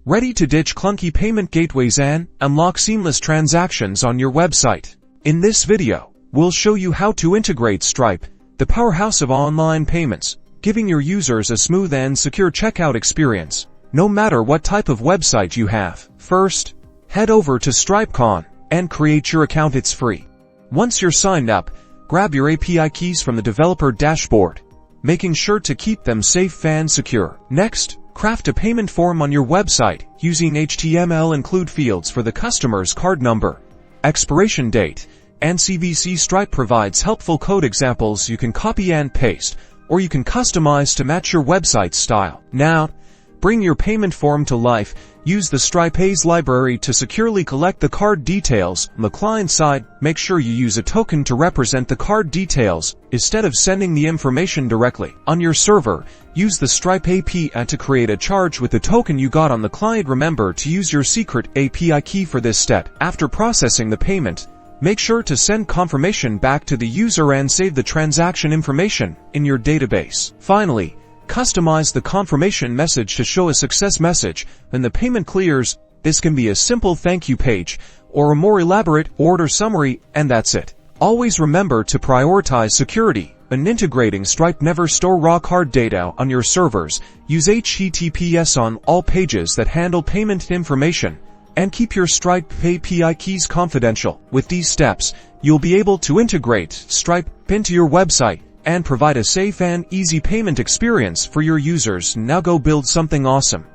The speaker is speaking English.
Ready to ditch clunky payment gateways and unlock seamless transactions on your website? In this video, we'll show you how to integrate Stripe, the powerhouse of online payments, giving your users a smooth and secure checkout experience, no matter what type of website you have. First, head over to Stripe.js and create your account. It's free. Once you're signed up, grab your API keys from the developer dashboard, making sure to keep them safe and secure. Next, craft a payment form on your website using HTML. Include fields for the customer's card number, expiration date, and CVC. Stripe provides helpful code examples you can copy and paste, or you can customize to match your website's style. Now, bring your payment form to life. Use the Stripe.js library to securely collect the card details. On the client side, make sure you use a token to represent the card details instead of sending the information directly. On your server, use the Stripe API to create a charge with the token you got on the client. Remember to use your secret API key for this step. After processing the payment, make sure to send confirmation back to the user and save the transaction information in your database. Finally, customize the confirmation message to show a success message when the payment clears. This can be a simple thank you page or a more elaborate order summary, and that's it. Always remember to prioritize security when integrating Stripe. Never store raw card data on your servers. Use HTTPS on all pages that handle payment information, and keep your Stripe API keys confidential. With these steps, you'll be able to integrate Stripe into your website and provide a safe and easy payment experience for your users. Now go build something awesome.